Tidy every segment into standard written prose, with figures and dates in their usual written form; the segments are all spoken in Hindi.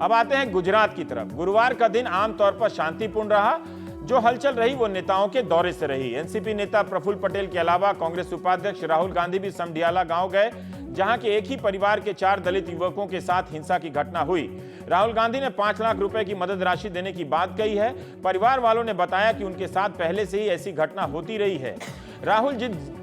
अब आते हैं गुजरात की तरफ। गुरुवार का दिन आमतौर पर शांतिपूर्ण रहा। जो हलचल रही वो नेताओं के दौरे से रही। एनसीपी नेता प्रफुल्ल पटेल के अलावा कांग्रेस उपाध्यक्ष राहुल गांधी भी समढियाला गांव गए, जहां के एक ही परिवार के 4 दलित युवकों के साथ हिंसा की घटना हुई। राहुल गांधी ने 5 लाख रुपए की मदद राशि देने की बात कही है। परिवार वालों ने बताया कि उनके साथ पहले से ही ऐसी घटना होती रही है। राहुल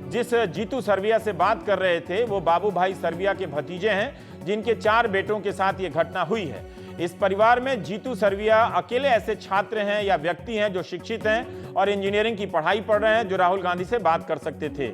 जिस जीतू सरविया से बात कर रहे थे वो बाबू भाई सरविया के भतीजे हैं, जिनके 4 बेटों के साथ ये घटना हुई है। इस परिवार में जीतू सरविया अकेले ऐसे छात्र हैं या व्यक्ति हैं जो शिक्षित हैं और इंजीनियरिंग की पढ़ाई पढ़ रहे हैं, जो राहुल गांधी से बात कर सकते थे।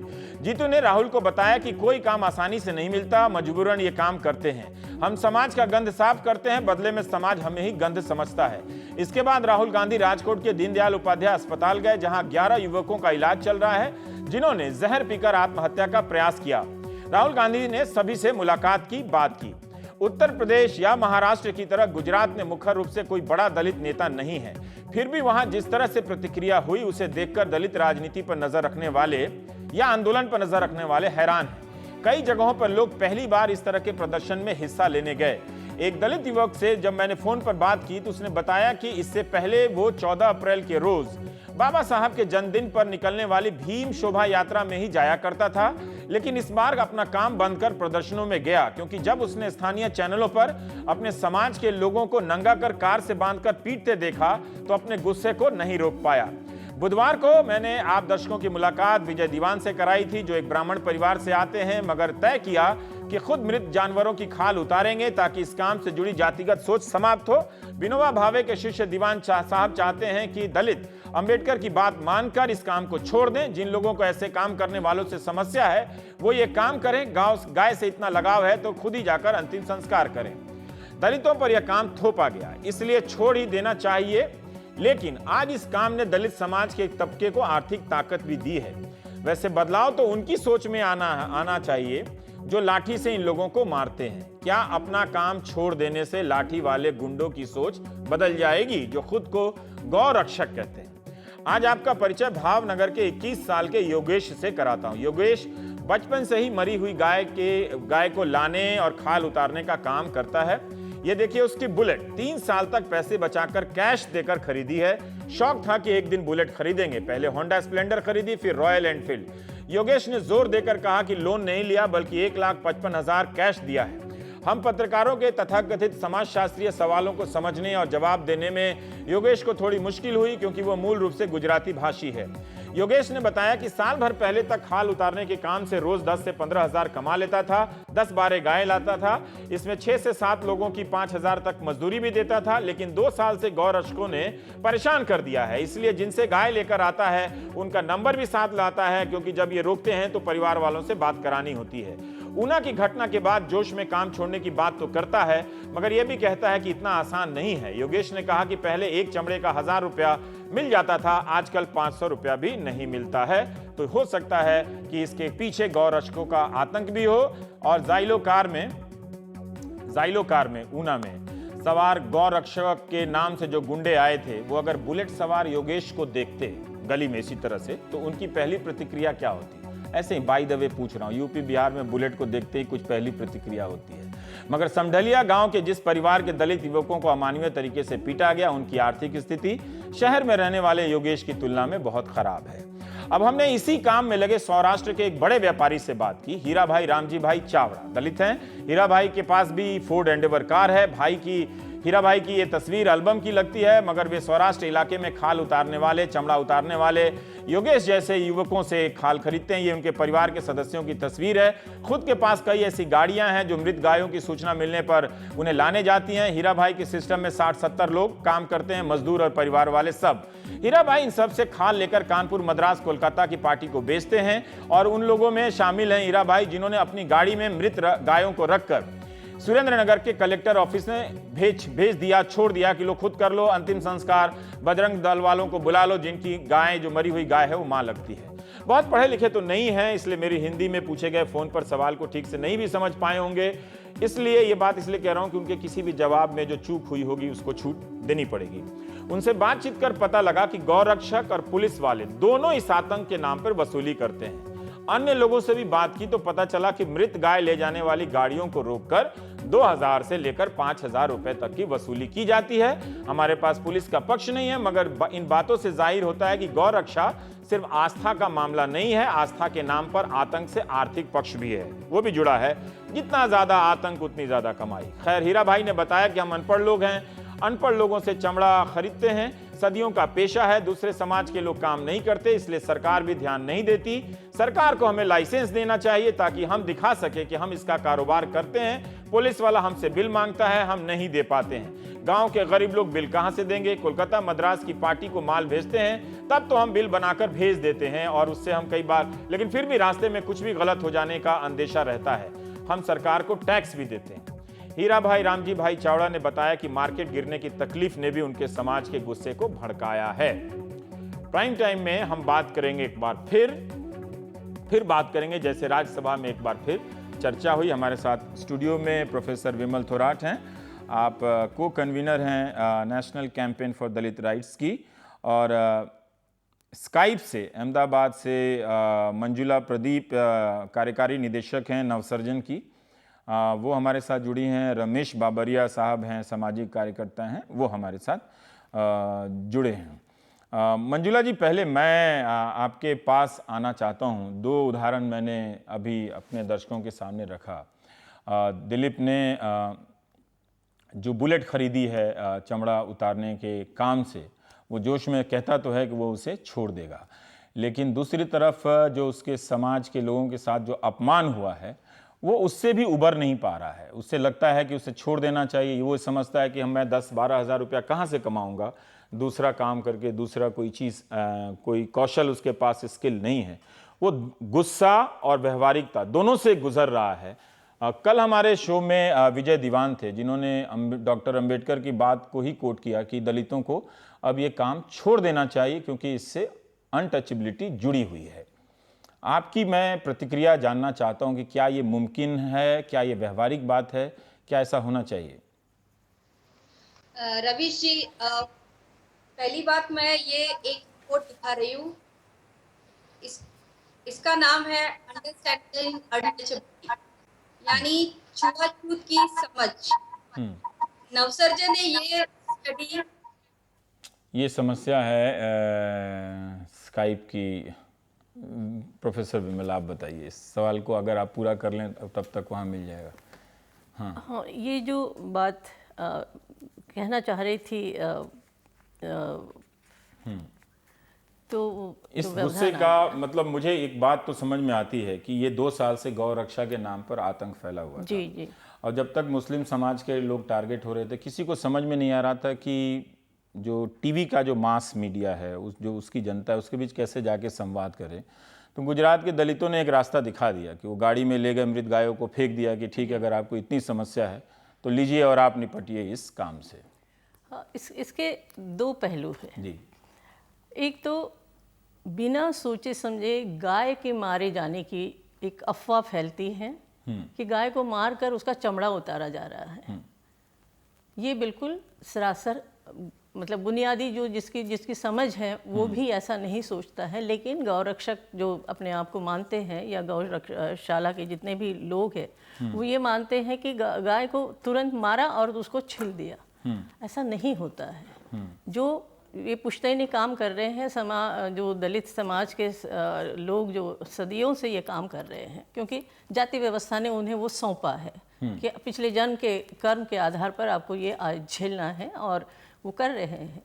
जीतू ने राहुल को बताया कि कोई काम आसानी से नहीं मिलता, मजबूरन ये काम करते हैं। हम समाज का गंद साफ करते हैं, बदले में समाज हमें ही गंद समझता है। इसके बाद राहुल गांधी राजकोट के दीनदयाल उपाध्याय अस्पताल गए, जहां 11 युवकों का इलाज चल रहा है, जिन्होंने जहर पीकर आत्महत्या का प्रयास किया। राहुल गांधी ने सभी से मुलाकात की बात की। उत्तर प्रदेश या महाराष्ट्र की तरह गुजरात में मुख्य रूप से कोई बड़ा दलित नेता नहीं है, फिर भी वहां जिस तरह से प्रतिक्रिया हुई उसे देखकर दलित राजनीति पर नजर रखने वाले या आंदोलन पर नजर रखने वाले हैरान हैं। कई जगहों पर लोग पहली बार इस तरह के प्रदर्शन में हिस्सा लेने गए। एक दलित युवक से जब मैंने फोन पर बात की तो उसने बताया कि इससे पहले वो 14 अप्रैल के रोज बाबा साहब के जन्मदिन पर निकलने वाली भीम शोभा यात्रा में ही जाया करता था, लेकिन इस बार अपना काम बंद कर प्रदर्शनों में गया, क्योंकि जब उसने स्थानीय चैनलों पर अपने समाज के लोगों को नंगा कर कार से बांधकर पीटते देखा तो अपने गुस्से को नहीं रोक पाया। बुधवार को मैंने आप दर्शकों की मुलाकात विजय दीवान से कराई थी, जो एक ब्राह्मण परिवार से आते हैं, मगर तय किया कि खुद मृत जानवरों की खाल उतारेंगे ताकि इस काम से जुड़ी जातिगत सोच समाप्त हो। विनोबा भावे के शिष्य दीवान साहब चाहते हैं कि दलित अंबेडकर की बात मानकर इस काम को छोड़ दें। जिन लोगों को ऐसे काम करने वालों से समस्या है वो ये काम करें। गाय से इतना लगाव है तो खुद ही जाकर अंतिम संस्कार करें। दलितों पर यह काम थोपा गया, इसलिए छोड़ ही देना चाहिए। लेकिन आज इस काम ने दलित समाज के एक तबके को आर्थिक ताकत भी दी है। वैसे बदलाव तो उनकी सोच में आना चाहिए जो लाठी से इन लोगों को मारते हैं। क्या अपना काम छोड़ देने से लाठी वाले गुंडों की सोच बदल जाएगी जो खुद को गौ रक्षक कहते हैं? आज आपका परिचय भावनगर के 21 साल के योगेश से कराता हूं। योगेश बचपन से ही मरी हुई गाय को लाने और खाल उतारने का काम करता है। ये देखिए उसकी बुलेट 3 साल तक पैसे बचाकर कैश देकर खरीदी है। शौक था कि एक दिन बुलेट खरीदेंगे। पहले होंडा स्प्लेंडर खरीदी, फिर रॉयल एनफील्ड। योगेश ने जोर देकर कहा कि लोन नहीं लिया बल्कि 1,55,000 कैश दिया है। हम पत्रकारों के तथाकथित समाजशास्त्रीय सवालों को समझने और जवाब देने में योगेश को थोड़ी मुश्किल हुई, क्योंकि वो मूल रूप से गुजराती भाषी है। योगेश ने बताया कि साल भर पहले तक खाल उतारने के काम से रोज 10 से 15,000 कमा लेता था। 10-12 गाय लाता था, इसमें 6 से 7 लोगों की 5,000 तक मजदूरी भी देता था। लेकिन 2 साल से गौ रक्षकों ने परेशान कर दिया है, इसलिए जिनसे गाय लेकर आता है उनका नंबर भी साथ लाता है, क्योंकि जब ये रोकते हैं तो परिवार वालों से बात करानी होती है। ऊना की घटना के बाद जोश में काम छोड़ने की बात तो करता है, मगर यह भी कहता है कि इतना आसान नहीं है। योगेश ने कहा कि पहले एक चमड़े का 1,000 रुपया मिल जाता था, आजकल 500 रुपया भी नहीं मिलता है। तो हो सकता है कि इसके पीछे गौ रक्षकों का आतंक भी हो। और जाइलो कार में ऊना में सवार गौ रक्षक के नाम से जो गुंडे आए थे, वो अगर बुलेट सवार योगेश को देखते गली में इसी तरह से, तो उनकी पहली प्रतिक्रिया क्या होती? ऐसे ही बाय द वे पूछ रहा हूं, यूपी बिहार में बुलेट को देखते ही कुछ पहली प्रतिक्रिया होती है। मगर समढलिया गांव के जिस परिवार के दलित युवकों को अमानवीय तरीके से पीटा गया, उनकी आर्थिक स्थिति शहर में रहने वाले योगेश की तुलना में बहुत खराब है। अब हमने इसी काम में लगे सौराष्ट्र के एक बड़े व्यापारी से बात की। हीरा भाई रामजी भाई चावड़ा दलित हैं। हीरा भाई के पास भी फोर्ड एंडेवर कार है। हीरा भाई की ये तस्वीर एल्बम की लगती है, मगर वे सौराष्ट्र इलाके में खाल उतारने वाले, चमड़ा उतारने वाले योगेश जैसे युवकों से खाल खरीदते हैं। ये उनके परिवार के सदस्यों की तस्वीर है। खुद के पास कई ऐसी गाड़ियां हैं जो मृत गायों की सूचना मिलने पर उन्हें लाने जाती हैं। हीरा भाई के सिस्टम में 60-70 लोग काम करते हैं, मजदूर और परिवार वाले सब। हीरा भाई इन सब से खाल लेकर कानपुर, मद्रास, कोलकाता की पार्टी को बेचते हैं। और उन लोगों में शामिल हैं हीरा भाई जिन्होंने अपनी गाड़ी में मृत गायों को रखकर सुरेंद्रनगर के कलेक्टर ऑफिस में भेज दिया, छोड़ दिया कि लो खुद कर लो अंतिम संस्कार, बजरंग दल वालों को बुला लो जिनकी गाय, जो मरी हुई गाय है, वो मां लगती है। बहुत पढ़े लिखे तो नहीं है, इसलिए मेरी हिंदी में पूछे गए फोन पर सवाल को ठीक से नहीं भी समझ पाए होंगे। इसलिए ये बात इसलिए कह रहा हूं कि उनके किसी भी जवाब में जो चूक हुई होगी उसको छूट देनी पड़ेगी। उनसे बातचीत कर पता लगा कि गौ रक्षक और पुलिस वाले दोनों इस आतंक के नाम पर वसूली करते हैं। अन्य लोगों से भी बात की तो पता चला कि मृत गाय ले जाने वाली गाड़ियों को रोककर 2000 से लेकर 5000 रुपए तक की वसूली की जाती है। हमारे पास पुलिस का पक्ष नहीं है, मगर इन बातों से जाहिर होता है कि गौ रक्षा सिर्फ आस्था का मामला नहीं है, आस्था के नाम पर आतंक से आर्थिक पक्ष भी है, वो भी जुड़ा है। जितना ज्यादा आतंक उतनी ज्यादा कमाई। खैर, हीरा भाई ने बताया कि हम अनपढ़ लोग हैं, अनपढ़ लोगों से चमड़ा खरीदते हैं, सदियों का पेशा है, दूसरे समाज के लोग काम नहीं करते, इसलिए सरकार भी ध्यान नहीं देती। सरकार को हमें लाइसेंस देना चाहिए ताकि हम दिखा सके कि हम इसका कारोबार करते हैं। पुलिस वाला हमसे बिल मांगता है, हम नहीं दे पाते हैं। गांव के गरीब लोग बिल कहां से देंगे? कोलकाता मद्रास की पार्टी को माल भेजते हैं, तब तो हम बिल बनाकर भेज देते हैं और उससे हम कई बार, लेकिन फिर भी रास्ते में कुछ भी गलत हो जाने का अंदेशा रहता है। हम सरकार को टैक्स भी देते हैं। हीरा भाई रामजी भाई चावड़ा ने बताया कि मार्केट गिरने की तकलीफ ने भी उनके समाज के गुस्से को भड़काया है। प्राइम टाइम में हम बात करेंगे एक बार फिर बात करेंगे, जैसे राज्यसभा में एक बार फिर चर्चा हुई। हमारे साथ स्टूडियो में प्रोफेसर विमल थोराट हैं, आप को कन्वीनर हैं national campaign for Dalit rights की, और स्काइप से अहमदाबाद से मंजुला प्रदीप कार्यकारी निदेशक हैं नवसर्जन की, वो हमारे साथ जुड़ी हैं। रमेश बाबरिया साहब हैं, सामाजिक कार्यकर्ता हैं, वो हमारे साथ जुड़े हैं। मंजुला जी, पहले मैं आपके पास आना चाहता हूं। दो उदाहरण मैंने अभी अपने दर्शकों के सामने रखा। दिलीप ने जो बुलेट खरीदी है चमड़ा उतारने के काम से, वो जोश में कहता तो है कि वो उसे छोड़ देगा, लेकिन दूसरी तरफ जो उसके समाज के लोगों के साथ जो अपमान हुआ है, वो उससे भी उबर नहीं पा रहा है। उससे लगता है कि उसे छोड़ देना चाहिए। वो समझता है कि मैं 10-12 हज़ार रुपया कहाँ से कमाऊँगा, दूसरा काम करके, दूसरा कोई चीज़, कोई कौशल उसके पास, स्किल नहीं है। वो गुस्सा और व्यवहारिकता दोनों से गुजर रहा है। कल हमारे शो में विजय दीवान थे, जिन्होंने डॉक्टर अंबेडकर की बात को ही कोट किया कि दलितों को अब ये काम छोड़ देना चाहिए क्योंकि इससे अनटचेबिलिटी जुड़ी हुई है। आपकी मैं प्रतिक्रिया जानना चाहता हूं कि क्या ये मुमकिन है, क्या ये व्यवहारिक बात है, क्या ऐसा होना चाहिए? रवीश जी, पहली बात मैं ये एक कोट दिखा रही हूँ। इसका नाम है अंडरस्टैंडिंग अनटचेबिलिटी, यानी छुआछूत की समझ। नवसर्जन ने ये स्टडी, ये समस्या है स्काइप की। प्रोफेसर विमल, आप बताइए इस सवाल को, अगर आप पूरा कर लें तब तक वहाँ मिल जाएगा। हाँ, ये जो बात कहना चाह रही थी, तो इस गुस्से का मतलब मुझे एक बात तो समझ में आती है कि ये 2 साल से गौ रक्षा के नाम पर आतंक फैला हुआ था। जी। और जब तक मुस्लिम समाज के लोग टारगेट हो रहे थे, किसी को समझ में नहीं आ रहा था कि जो टीवी का जो मास मीडिया है, जो उसकी जनता है, उसके बीच कैसे जाके संवाद करें। तो गुजरात के दलितों ने एक रास्ता दिखा दिया कि वो गाड़ी में ले गए, मृत गायों को फेंक दिया कि ठीक है, अगर आपको इतनी समस्या है तो लीजिए और आप निपटिए इस काम से। हाँ, इसके 2 पहलू हैं जी। एक तो बिना सोचे समझे गाय के मारे जाने की एक अफवाह फैलती है कि गाय को मारकर उसका चमड़ा उतारा जा रहा है। ये बिल्कुल सरासर, मतलब बुनियादी जो जिसकी समझ है वो भी ऐसा नहीं सोचता है। लेकिन गौरक्षक जो अपने आप को मानते हैं, या गौशाला के जितने भी लोग हैं, वो ये मानते हैं कि गाय को तुरंत मारा और उसको छिल दिया। ऐसा नहीं होता है। जो ये पुश्तैनी काम कर रहे हैं, जो दलित समाज के लोग जो सदियों से ये काम कर रहे हैं, क्योंकि जाति व्यवस्था ने उन्हें वो सौंपा है कि पिछले जन्म के कर्म के आधार पर आपको ये झेलना है, और वो कर रहे हैं।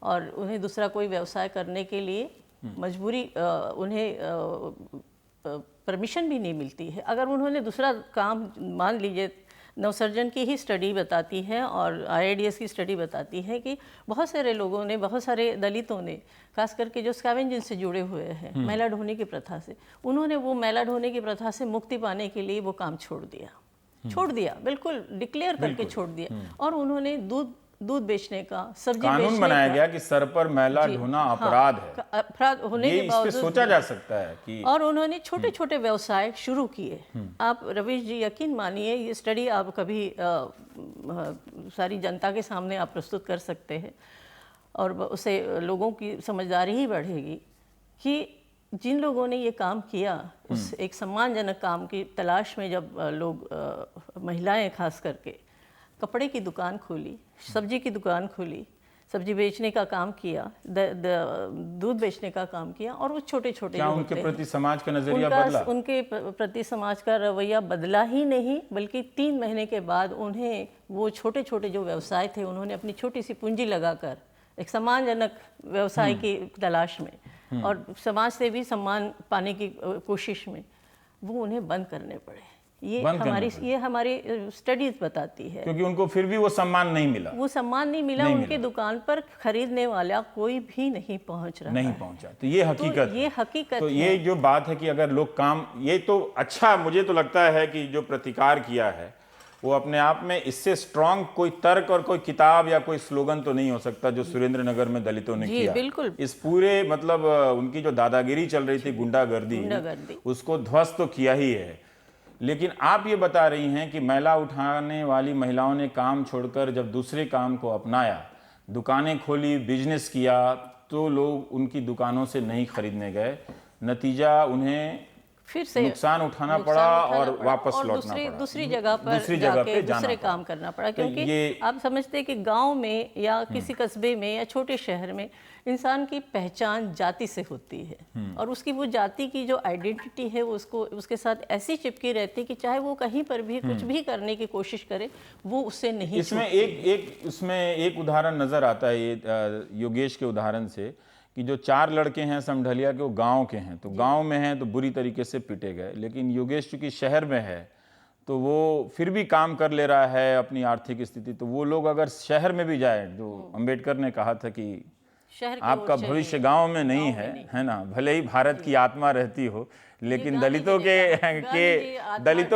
और उन्हें दूसरा कोई व्यवसाय करने के लिए मजबूरी, उन्हें परमिशन भी नहीं मिलती है। अगर उन्होंने दूसरा काम, मान लीजिए, नवसर्जन की ही स्टडी बताती है और IIDS की स्टडी बताती है कि बहुत सारे लोगों ने, बहुत सारे दलितों ने, खास करके जो स्कैवेंजिंग से जुड़े हुए हैं, मैला ढोने की प्रथा से, उन्होंने वो मैला ढोने की प्रथा से मुक्ति पाने के लिए वो काम छोड़ दिया, बिल्कुल डिक्लेयर करके छोड़ दिया। और उन्होंने दूध बेचने का, सब्जी कानून बेचने बनाया का, गया कि सर पर मैला ढोना अपराध है। अपराध होने के बावजूद सोचा जा सकता है कि, और उन्होंने छोटे छोटे व्यवसाय शुरू किए। आप रवीश जी यकीन मानिए, ये स्टडी आप कभी सारी जनता के सामने आप प्रस्तुत कर सकते हैं और उससे लोगों की समझदारी ही बढ़ेगी कि जिन लोगों ने ये काम किया उस एक सम्मानजनक काम की तलाश में जब लोग महिलाएं खास करके कपड़े की दुकान खोली, सब्जी की दुकान खोली, सब्जी बेचने का काम किया, दूध बेचने का काम किया, और वो छोटे छोटे क्या उनके प्रति समाज का नजरिया बदला? उनके प्रति समाज का रवैया बदला ही नहीं, बल्कि 3 महीने के बाद उन्हें वो छोटे छोटे जो व्यवसाय थे, उन्होंने अपनी छोटी सी पूंजी लगाकर एक सम्मानजनक व्यवसाय की तलाश में और समाज से भी सम्मान पाने की कोशिश में वो उन्हें बंद करने पड़े। ये हमारी स्टडीज बताती है, क्योंकि उनको फिर भी वो सम्मान नहीं मिला। उनकी दुकान पर खरीदने वाला कोई भी नहीं पहुंचा। तो ये हकीकत तो ये जो बात है कि अगर लोग काम, ये तो अच्छा, मुझे तो लगता है कि जो प्रतिकार किया है वो अपने आप में इससे स्ट्रांग कोई तर्क और कोई किताब या कोई स्लोगन तो नहीं हो सकता जो सुरेंद्र नगर में दलितों ने किया। बिल्कुल। इस पूरे मतलब उनकी जो दादागिरी चल रही थी, गुंडागर्दी, उसको ध्वस्त तो किया ही है। लेकिन आप ये बता रही हैं कि मैला उठाने वाली महिलाओं ने काम छोड़कर जब दूसरे काम को अपनाया, दुकानें खोली, बिजनेस किया, तो लोग उनकी दुकानों से नहीं खरीदने गए, नतीजा उन्हें फिर से नुकसान उठाना पड़ा और वापस लौटना पड़ा, दूसरी जगह पे दूसरे काम करना पड़ा। क्योंकि आप समझते हैं कि गांव में या किसी कस्बे में या छोटे शहर में इंसान की पहचान जाति से होती है, और उसकी वो जाति की जो आइडेंटिटी है वो उसके साथ ऐसी चिपकी रहती है कि चाहे वो कहीं पर भी कुछ भी करने की कोशिश करे, वो उससे नहीं। इसमें एक उदाहरण नजर आता है, ये योगेश के उदाहरण से, कि जो 4 लड़के हैं समढलिया के, वो गांव के हैं, तो गांव में हैं तो बुरी तरीके से पिटे गए। लेकिन योगेश चूंकि शहर में है तो वो फिर भी काम कर ले रहा है अपनी आर्थिक स्थिति, तो वो लोग अगर शहर में भी जाए, जो अंबेडकर ने कहा था कि आपका भविष्य गांव में नहीं है ना, भले ही भारत की आत्मा रहती हो, लेकिन दलितों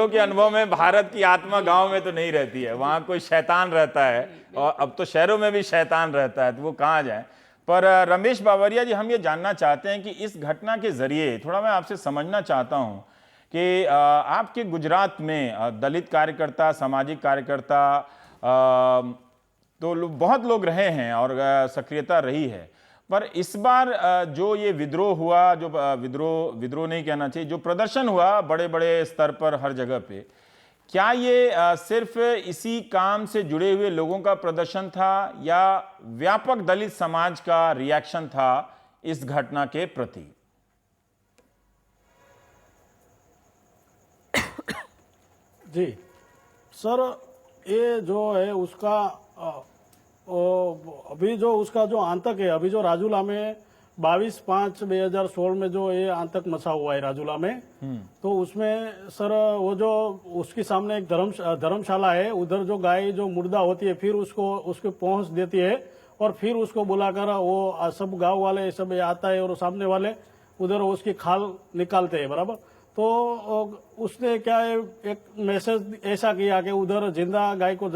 के अनुभव में भारत की आत्मा गांव में तो नहीं रहती है, वहाँ कोई शैतान रहता है, और अब तो शहरों में भी शैतान रहता है, तो वो कहाँ जाए। पर रमेश बावरिया जी, हम ये जानना चाहते हैं कि इस घटना के जरिए थोड़ा मैं आपसे समझना चाहता हूँ कि आपके गुजरात में दलित कार्यकर्ता, सामाजिक कार्यकर्ता तो बहुत लोग रहे हैं और सक्रियता रही है, पर इस बार जो ये विद्रोह हुआ, जो विद्रोह नहीं कहना चाहिए, जो प्रदर्शन हुआ बड़े बड़े स्तर पर हर जगह पे, क्या ये सिर्फ इसी काम से जुड़े हुए लोगों का प्रदर्शन था या व्यापक दलित समाज का रिएक्शन था इस घटना के प्रति? जी सर, ये जो है उसका अभी जो उसका जो आतंक है, अभी जो राजूला में 22/5/2016 में जो ये आतंक मचा हुआ है राजूला में, तो उसमें सर वो जो उसके सामने एक धर्मशाला है, उधर जो गाय जो मुर्दा होती है फिर उसको पहुंच देती है, और फिर उसको बुलाकर वो सब गांव वाले सब आता है और सामने वाले उधर उसकी खाल निकालते हैं, बराबर। तो उसने क्या है, एक मैसेज ऐसा किया कि उधर जिंदा गाय को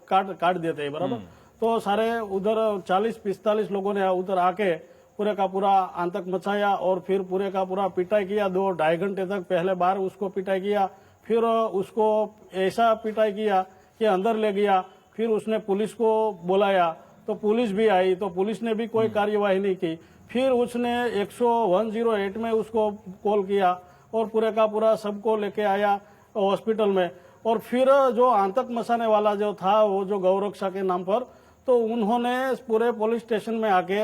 काट देते हैं, बराबर। तो सारे उधर 40-45 लोगों ने उधर आके पूरे का पूरा आतंक मचाया और फिर पूरे का पूरा पिटाई किया। 2-2.5 घंटे तक पहले बार उसको पिटाई किया, फिर उसको ऐसा पिटाई किया कि अंदर ले गया, फिर उसने पुलिस को बुलाया, तो पुलिस भी आई, तो पुलिस ने भी कोई कार्यवाही नहीं की। फिर उसने 108 में उसको कॉल किया और पूरे का पूरा सबको लेके आया हॉस्पिटल में। और फिर जो आतंक मचाने वाला जो था, वो जो गौरक्षा के नाम पर, तो उन्होंने पूरे पुलिस स्टेशन में आके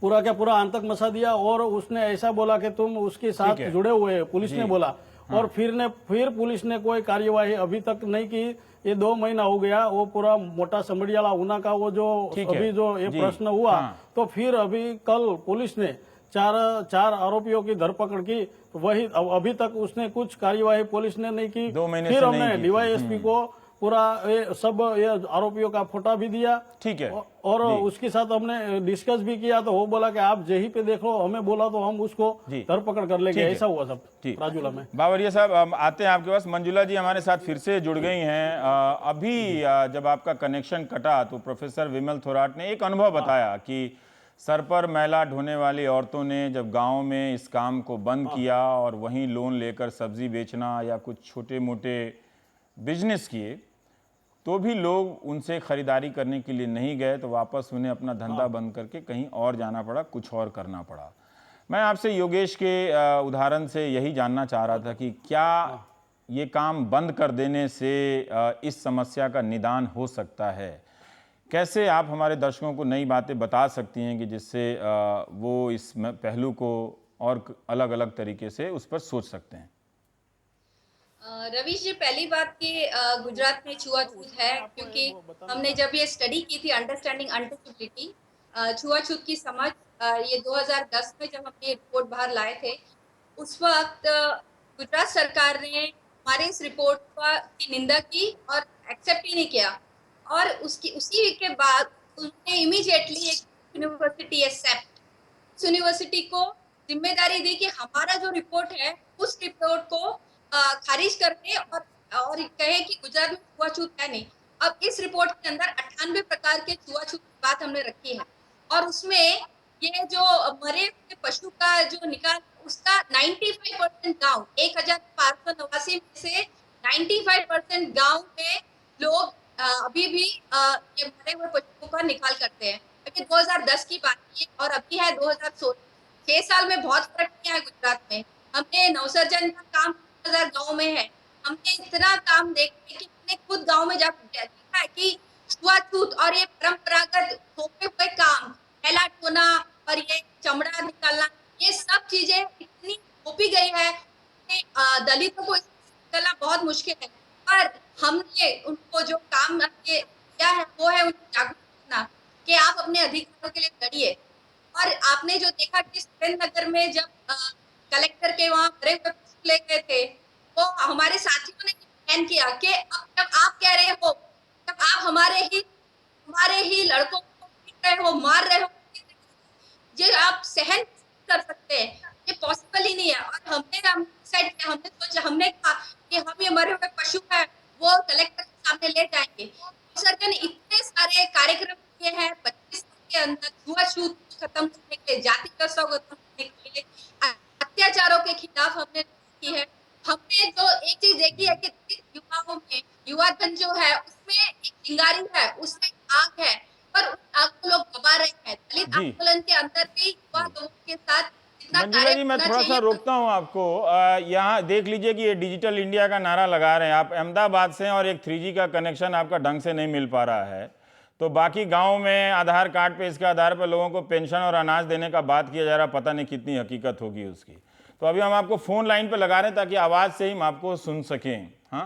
पूरा का पूरा आतंक मचा दिया और उसने ऐसा बोला कि तुम उसके साथ जुड़े हुए हैं, पुलिस ने बोला। हाँ। और फिर पुलिस ने कोई कार्यवाही अभी तक नहीं की। ये 2 महीना हो गया, वो पूरा मोटा समड़ियाला ऊना का वो जो अभी जो ये प्रश्न हुआ। हाँ। तो फिर अभी कल पुलिस ने चार आरोपियों की धरपकड़ की, तो वही अभी तक उसने कुछ कार्यवाही पुलिस ने नहीं की। 2 महीने फिर हमने डीवाईएसपी को पूरा ये आरोपियों का फोटा भी दिया, ठीक है, और उसके साथ हमने डिस्कस भी किया, तो वो बोला कि आप यहीं पे देखो, हमें बोला तो हम उसको धरपकड़ कर लेंगे। ऐसा हुआ सब राजूला में। बावरिया साहब, आते हैं आपके पास। मंजुला जी हमारे साथ फिर से जुड़ गई हैं। अभी जब आपका कनेक्शन कटा तो प्रोफेसर विमल थोराट ने एक अनुभव बताया कि सर पर मैला ढोने वाली औरतों ने जब गांव में इस काम को बंद किया और वहीं लोन लेकर सब्जी बेचना या कुछ छोटे मोटे बिजनेस किए, तो भी लोग उनसे खरीदारी करने के लिए नहीं गए, तो वापस उन्हें अपना धंधा बंद करके कहीं और जाना पड़ा, कुछ और करना पड़ा। मैं आपसे योगेश के उदाहरण से यही जानना चाह रहा था कि क्या ये काम बंद कर देने से इस समस्या का निदान हो सकता है? कैसे आप हमारे दर्शकों को नई बातें बता सकती हैं कि जिससे वो इस पहलू को और अलग अलग तरीके से उस पर सोच सकते हैं? रवीश जी, पहली बात कि गुजरात में छुआछूत है, क्योंकि हमने जब ये स्टडी की थी अंडरस्टैंडिंग अनटचेबिलिटी, छुआछूत की समझ, ये 2010 में जब हमने रिपोर्ट बाहर लाए थे, उस वक्त गुजरात सरकार ने हमारे इस रिपोर्ट की निंदा की और एक्सेप्ट ही नहीं किया। और उसी के बाद उन्होंने इमीडिएटली एक यूनिवर्सिटी एक्सेप्ट यूनिवर्सिटी को जिम्मेदारी दी कि हमारा जो रिपोर्ट है उस रिपोर्ट को खारिज कर दे और कहे कि गुजरात में छुआछूत है नहीं। अब इस रिपोर्ट के अंदर 98 प्रकार के छुआछूत की बात हमने रखी है, और उसमें ये जो मरे हुए पशु का जो निकाल, उसका 95% गांव, 1589 में से 95% गांव में लोग अभी भी ये मरे हुए पशुओं का निकाल करते हैं। अभी 2010 की बात है और अभी है 2016। 6 साल में बहुत फर्क किया है गुजरात में। हमने नवसर्जन का काम 1000 गाँव में है। हमने इतना काम देखा कि हमने खुद गाँव में जाकर देखा है कि छुआछूत और ये परंपरागत थोपे हुए काम, फैला टोना और ये चमड़ा निकालना, ये सब चीजें इतनी थोपी गई है कि दलितों को निकालना बहुत मुश्किल है। पर हमने उनको जो काम किया है वो है उनको जागरूक करना कि आप अपने अधिकारों के लिए लड़िए। और आपने जो देखा कि सुरेंद्रनगर में जब कलेक्टर के वहां मरे हुए पशु ले गए थे, वो हमारे साथियों ने बैन किया कि अब जब आप कह रहे हो, जब आप हमारे ही लड़कों को पीट रहे हो, मार रहे हो, ये आप सहन कर सकते हैं, ये पॉसिबल ही नहीं है। और हमने सोचा, हमने कहा कि हम ये मरे हुए पशु है वो कलेक्टर के सामने ले जाएंगे। सरकार ने इतने सारे कार्यक्रम किए हैं 25 साल के अंदर, छुआछूत खत्म करने के लिए, जाति प्रथा को खत्म करने के लिए, अत्याचारों के खिलाफ हमने की है। हमने जो एक चीज देखी है कि युवाओं में, युवा धन जो है उसमें एक चिंगारी है, उसमें आग है, पर उस आग को लोग दबा रहे हैं। दलित आंदोलन के अंदर भी युवा लोगों के साथ मंजुला जी, मैं थोड़ा सा रोकता हूं आपको। यहाँ देख लीजिए कि ये डिजिटल इंडिया का नारा लगा रहे हैं आप। अहमदाबाद से और एक 3G का कनेक्शन आपका ढंग से नहीं मिल पा रहा है, तो बाकी गांव में आधार कार्ड पे इसके आधार पर लोगों को पेंशन और अनाज देने का बात किया जा रहा, पता नहीं कितनी हकीकत होगी उसकी। तो अभी हम आपको फोन लाइन पे लगा रहे हैं ताकि आवाज से ही हम आपको सुन सकें। हाँ,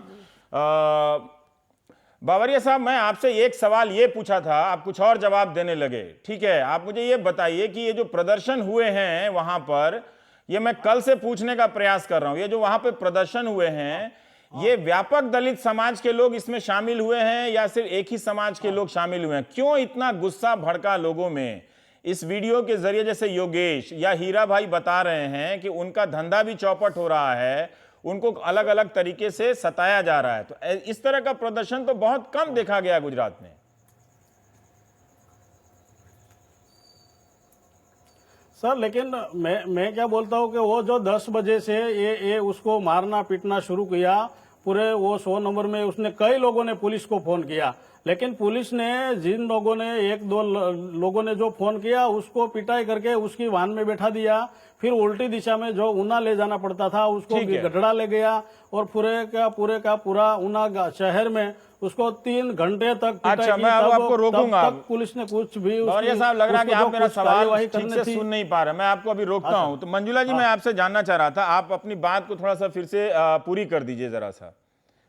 बावरिया साहब, मैं आपसे एक सवाल ये पूछा था, आप कुछ और जवाब देने लगे। ठीक है, आप मुझे ये बताइए कि ये जो प्रदर्शन हुए हैं वहां पर, ये मैं कल से पूछने का प्रयास कर रहा हूं, ये जो वहां पे प्रदर्शन हुए हैं, ये व्यापक दलित समाज के लोग इसमें शामिल हुए हैं या सिर्फ एक ही समाज के लोग शामिल हुए हैं? क्यों इतना गुस्सा भड़का लोगों में? इस वीडियो के जरिए जैसे योगेश या हीरा भाई बता रहे हैं कि उनका धंधा भी चौपट हो रहा है, उनको अलग अलग तरीके से सताया जा रहा है, तो इस तरह का प्रदर्शन तो बहुत कम देखा गया गुजरात में। सर, लेकिन मैं क्या बोलता हूँ कि वो जो 10 बजे से ये उसको मारना पीटना शुरू किया, पूरे वो 100 नंबर में उसने कई लोगों ने पुलिस को फोन किया, लेकिन पुलिस ने जिन लोगों ने एक दो लोगों ने जो फोन किया उसको पिटाई करके उसकी वाहन में बैठा दिया, फिर उल्टी दिशा में जो ऊना ले जाना पड़ता था उसको गढ़ड़ा ले गया और पूरे का पूरा ऊना शहर में उसको 3 घंटे तक पिटाई अच्छा, मैं आपको रोकूंगा। तब पुलिस ने कुछ भी साहब, लग रहा है कि आप मेरा सवाल ठीक से सुन नहीं पा रहे, मैं आपको अभी रोकता हूं। तो मंजुला जी, मैं आपसे जानना चाह रहा था, आप अपनी बात को थोड़ा सा फिर से पूरी कर दीजिए जरा सा।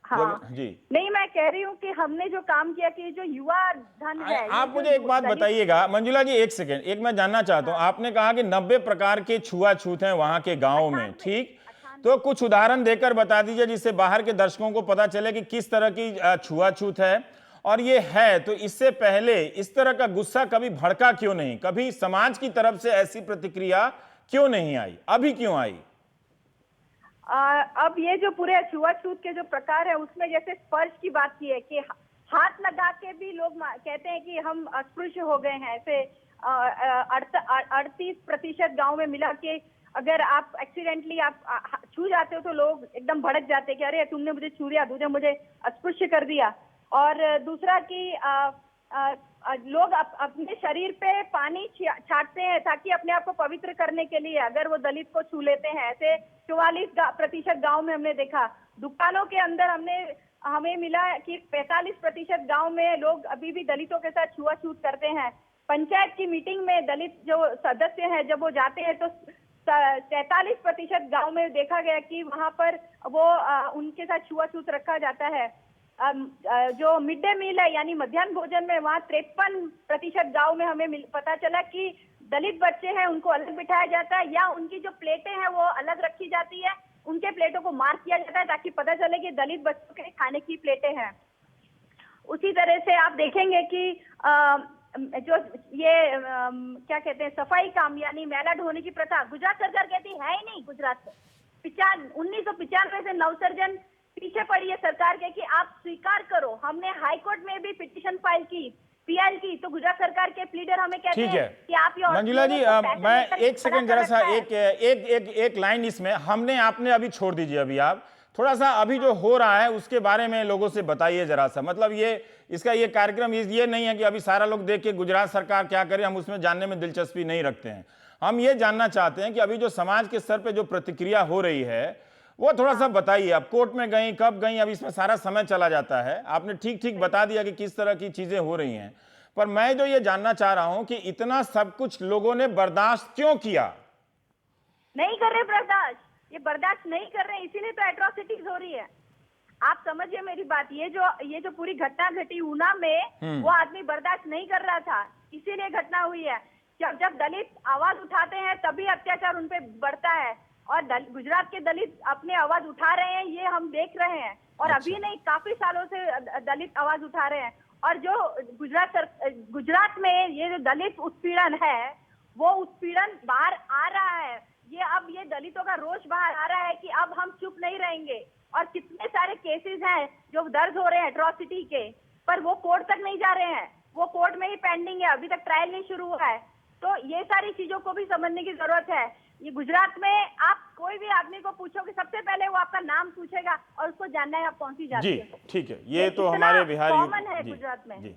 हाँ जी, नहीं, मैं कह रही हूँ कि हमने जो काम किया कि जो युवा धन है, आप मुझे एक बात बताइएगा मंजुला जी, एक सेकेंड, एक मैं जानना चाहता हूँ। आपने कहा कि 90 प्रकार के छुआछूत हैं वहां के गाँव में, ठीक, तो कुछ उदाहरण देकर बता दीजिए जिससे बाहर के दर्शकों को पता चले कि किस तरह की छुआछूत है और ये है। तो इससे पहले इस तरह का गुस्सा कभी भड़का क्यों नहीं? कभी समाज की तरफ से ऐसी प्रतिक्रिया क्यों नहीं आई? अभी क्यों आई? अब ये जो पूरे छुआछूत के जो प्रकार है उसमें जैसे स्पर्श की बात की है कि हाथ लगा के भी लोग कहते हैं कि हम अस्पृश्य हो गए हैं। ऐसे 38% गांव में मिला के अगर आप एक्सीडेंटली आप छू जाते हो तो लोग एकदम भड़क जाते हैं कि अरे तुमने मुझे छू लिया, तुमने मुझे अस्पृश्य कर दिया। और दूसरा कि लोग अपने शरीर पे पानी छाटते हैं ताकि अपने आप को पवित्र करने के लिए, अगर वो दलित को छू लेते हैं। ऐसे 44% गाँव में हमने देखा। दुकानों के अंदर हमें मिला कि 45% गाँव में लोग अभी भी दलितों के साथ छुआछूत करते हैं। पंचायत की मीटिंग में दलित जो सदस्य हैं जब वो जाते हैं तो 43% गाँव में देखा गया कि वहां पर वो उनके साथ छुआछूत रखा जाता है। जो मिड डे मील है यानी मध्याह्न भोजन में, वहाँ 53% गाँव में हमें पता चला कि दलित बच्चे हैं उनको अलग बिठाया जाता है या उनकी जो प्लेटें हैं वो अलग रखी जाती है, उनके प्लेटों को मार्क किया जाता है ताकि पता चले कि दलित बच्चों के खाने की प्लेटें हैं। उसी तरह से आप देखेंगे कि जो ये क्या कहते हैं सफाई काम यानी मैला ढोने की प्रथा गुजरात सरकार कहती है ही नहीं। गुजरात में 1995 से नवसर्जन पीछे पड़ी है सरकार के कि आप स्वीकार करो। हमने हाई कोर्ट में भी पिटीशन फाइल की, पीएल की, तो गुजरात सरकार के प्लीडर हमें कहते हैं कि आप ये मंजुला जी मैं एक सेकंड जरा सा एक लाइन इसमें हमने आपने अभी छोड़ दीजिए। अभी आप थोड़ा सा अभी जो हो रहा है उसके बारे में लोगों से बताइए जरा सा। मतलब ये इसका ये कार्यक्रम ये नहीं है कि अभी सारा लोग देख के गुजरात सरकार क्या करे हम उसमें जानने में दिलचस्पी नहीं रखते हैं। हम ये जानना चाहते हैं कि अभी जो समाज के स्तर पे जो प्रतिक्रिया हो रही है वो थोड़ा सा बताइए। अब कोर्ट में गई, कब गई, अब इसमें सारा समय चला जाता है। आपने ठीक बता दिया कि किस तरह की चीजें हो रही हैं, पर मैं जो ये जानना चाह रहा हूं कि इतना सब कुछ लोगों ने बर्दाश्त क्यों किया? नहीं कर रहे बर्दाश्त, ये बर्दाश्त नहीं कर रहे, इसीलिए तो एट्रोसिटीज हो रही है। आप समझिए मेरी बात, ये जो पूरी घटना घटी ऊना में, वो आदमी बर्दाश्त नहीं कर रहा था, इसीलिए घटना हुई है। जब दलित आवाज उठाते हैं तभी अत्याचार उन पे बढ़ता है, और गुजरात के दलित अपने आवाज उठा रहे हैं, ये हम देख रहे हैं। और अभी नहीं, काफी सालों से दलित आवाज उठा रहे हैं। और जो गुजरात में ये जो दलित उत्पीड़न है, वो उत्पीड़न बाहर आ रहा है। अब ये दलितों का रोष बाहर आ रहा है कि अब हम चुप नहीं रहेंगे। और कितने सारे केसेस हैं जो दर्ज हो रहे हैं एट्रोसिटी के, पर वो कोर्ट तक नहीं जा रहे हैं, वो कोर्ट में ही पेंडिंग है, अभी तक ट्रायल नहीं शुरू हुआ है। तो ये सारी चीजों को भी समझने की जरूरत है। ये गुजरात में आप कोई भी आदमी को पूछोगे सबसे पहले वो आपका नाम पूछेगा और उसको जानना है आप कौन सी जाति जी हो। ठीक है, ये तो हमारे बिहार कॉमन है गुजरात में। जी